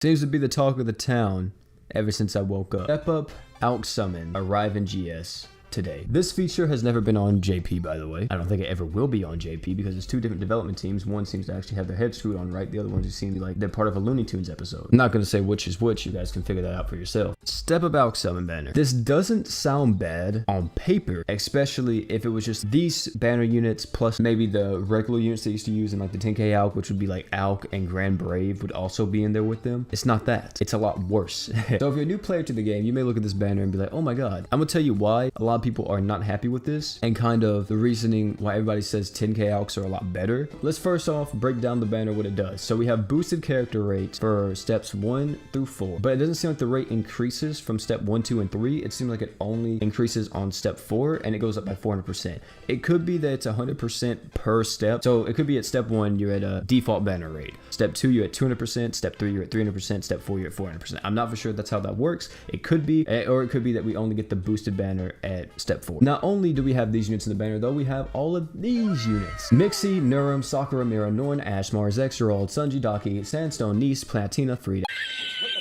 Seems to be the talk of the town ever since I woke up. Step up, Alch summon, arrive in GS today. This feature has never been on JP, by the way. I don't think it ever will be on JP because it's two different development teams. One seems to actually have their head screwed on right. The other one just seems like they're part of a Looney Tunes episode. I'm not going to say which is which. You guys can figure that out for yourself. Step up Alch summon banner. This doesn't sound bad on paper, especially if it was just these banner units plus maybe the regular units they used to use in like the 10k Alch, which would be like Alch and Grand Brave would also be in there with them. It's not that. It's a lot worse. So if you're a new player to the game, you may look at this banner and be like, oh my god. I'm going to tell you why a lot of people are not happy with this and kind of the reasoning why everybody says 10k Alchs are a lot better. Let's first off break down the banner what it does. So we have boosted character rates for steps 1 through 4, but it doesn't seem like the rate increases from step 1, 2, and 3. It seems like it only increases on step 4 and it goes up by 400%. It could be that it's 100% per step. So it could be at step 1 you're at a default banner rate, step 2 you're at 200%, step 3 you're at 300%, step 4 you're at 400%. I'm not for sure that's how that works. It could be, or it could be that we only get the boosted banner at step 4. Not only do we have these units in the banner though, we have all of these units: Mixie, Nurum, Sakura, Mira, Norn, Ash, Mars, Exerald, Sunji, Daki, Sandstone, Nice, Platina, Frida,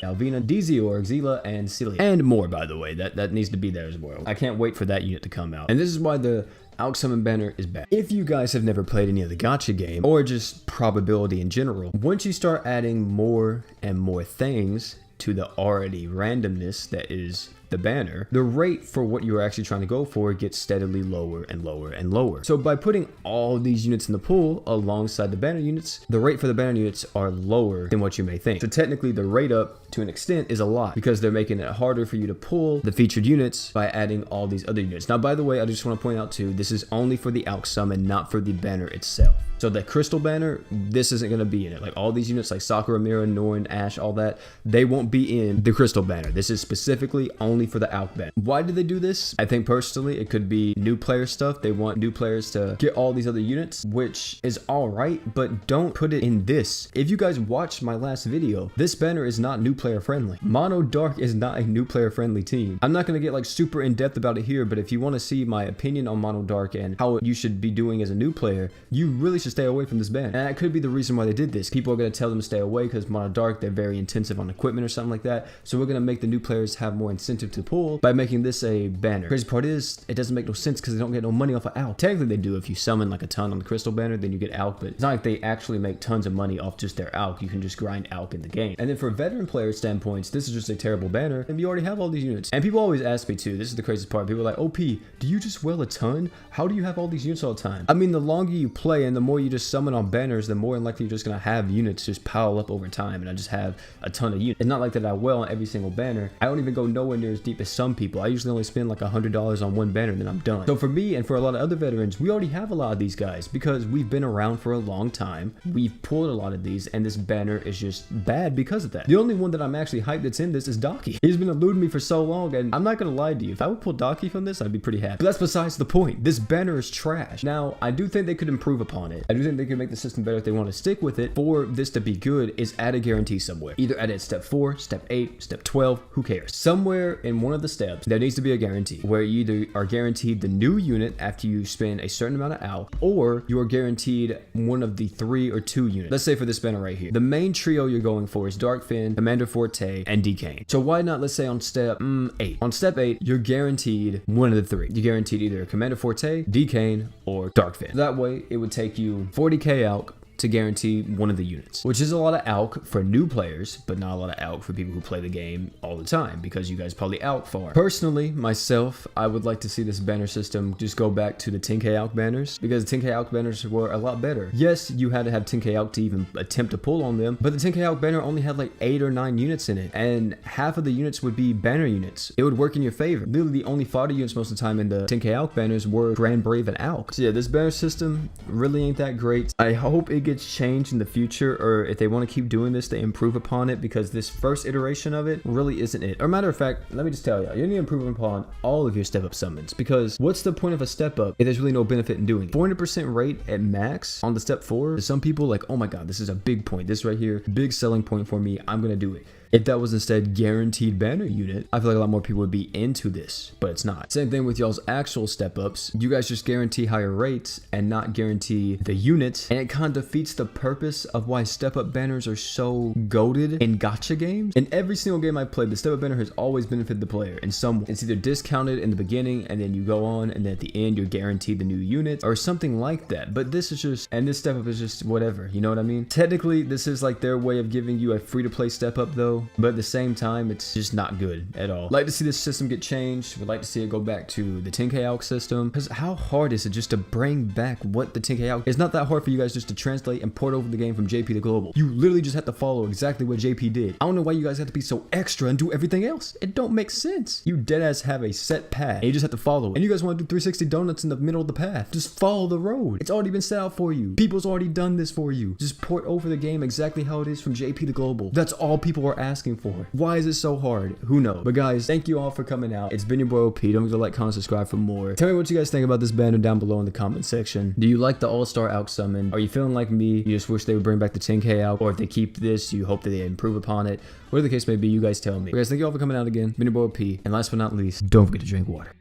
Alvina, Deziorg, Zila, and Celia, and more, by the way. That needs to be there as well. I can't wait for that unit to come out. And this is why the Alch summon banner is bad. If you guys have never played any of the gacha game or just probability in general, once you start adding more and more things to the already randomness that is the banner, the rate for what you're actually trying to go for gets steadily lower and lower and lower. So by putting all these units in the pool alongside the banner units, the rate for the banner units are lower than what you may think. So technically the rate up to an extent is a lot because they're making it harder for you to pull the featured units by adding all these other units. Now, by the way, I just want to point out too, this is only for the Alch summon, not for the banner itself. So the crystal banner, this isn't going to be in it. Like all these units like Sakura, Mira, Norn, Ash, all that, they won't be in the crystal banner. This is specifically only for the Alch banner. Why did they do this? I think personally it could be new player stuff. They want new players to get all these other units, which is all right, but don't put it in this. If you guys watched my last video, this banner is not new player friendly. Mono Dark is not a new player friendly team. I'm not going to get like super in depth about it here, but if you want to see my opinion on Mono Dark and how you should be doing as a new player, you really should stay away from this banner. And that could be the reason why they did this. People are going to tell them to stay away because Mono Dark, they're very intensive on equipment or something like that. So we're going to make the new players have more incentive to pull by making this a banner. Crazy part is it doesn't make no sense because they don't get no money off of Alch. Technically they do. If you summon like a ton on the crystal banner, then you get Alch, but it's not like they actually make tons of money off just their Alch. You can just grind Alch in the game. And then for veteran player standpoints, this is just a terrible banner and you already have all these units. And people always ask me too, this is the craziest part, people are like, OP, do you just well a ton? How do you have all these units all the time? I mean, the longer you play and the more you just summon on banners, the more likely you're just gonna have units just pile up over time, and I just have a ton of units. It's not like that I well on every single banner. I don't even go nowhere near as deep as some people. I usually only spend like $100 on one banner and then I'm done. So for me and for a lot of other veterans, we already have a lot of these guys because we've been around for a long time. We've pulled a lot of these and this banner is just bad because of that. The only one that I'm actually hyped that's in this is Daki. He's been eluding me for so long, and I'm not gonna lie to you, if I would pull Daki from this, I'd be pretty happy. But that's besides the point. This banner is trash. Now, I do think they could improve upon it. I do think they could make the system better if they want to stick with it. For this to be good is add a guarantee somewhere. Either add it at step 4, step 8, step 12, who cares? Somewhere in one of the steps, there needs to be a guarantee where you either are guaranteed the new unit after you spend a certain amount of Alch, or you are guaranteed one of the 3 or 2 units. Let's say for this banner right here, the main trio you're going for is Darkfin, Commander Forte, and Decane. So why not, let's say on step 8. On step 8, you're guaranteed one of the 3. You're guaranteed either Commander Forte, Decane, or Darkfin. That way, it would take you 40k Alch to guarantee one of the units, which is a lot of Alch for new players, but not a lot of Alch for people who play the game all the time because you guys probably Alch far. Personally, myself, I would like to see this banner system just go back to the 10k Alch banners because the 10k Alch banners were a lot better. Yes, you had to have 10k Alch to even attempt to pull on them, but the 10k Alch banner only had like 8 or 9 units in it, and half of the units would be banner units. It would work in your favor. Literally, the only fodder units most of the time in the 10k Alch banners were Grand Brave and Alch. So yeah, this banner system really ain't that great. I hope it gets changed in the future, or if they want to keep doing this, they improve upon it, because this first iteration of it really isn't it. Or matter of fact, let me just tell you, you need to improve upon all of your step up summons, because what's the point of a step up if there's really no benefit in doing it? 400% rate at max on the step 4, some people like, oh my god, this is a big point, this right here, big selling point for me, I'm gonna do it. If that was instead guaranteed banner unit, I feel like a lot more people would be into this, but it's not. Same thing with y'all's actual step ups. You guys just guarantee higher rates and not guarantee the units, and it kind of defeats the purpose of why step-up banners are so goated in gacha games. In every single game I've played, the step-up banner has always benefited the player in some way. It's either discounted in the beginning and then you go on and then at the end you're guaranteed the new units or something like that. But this is just, and this step-up is just whatever, you know what I mean? Technically, this is like their way of giving you a free-to-play step-up though, but at the same time, it's just not good at all. Like to see this system get changed. Would like to see it go back to the 10k Alch system, because how hard is it just to bring back what the 10k Alch? It's not that hard for you guys just to translate and port over the game from JP to global. You literally just have to follow exactly what JP did. I don't know why you guys have to be so extra and do everything else. It don't make sense. You deadass have a set path and you just have to follow it. And you guys want to do 360 donuts in the middle of the path. Just follow the road. It's already been set out for you. People's already done this for you. Just port over the game exactly how it is from JP to global. That's all people are asking for. Why is it so hard? Who knows? But guys, thank you all for coming out. It's been your boy OP. Don't forget to like, comment, subscribe for more. Tell me what you guys think about this banner down below in the comment section. Do you like the all-star Alch summon? Are you feeling like me? You just wish they would bring back the 10k Alch? Or if they keep this, you hope that they improve upon it? Whatever the case may be, you guys tell me. But guys, thank you all for coming out again. Been your boy OP. And last but not least, don't forget to drink water.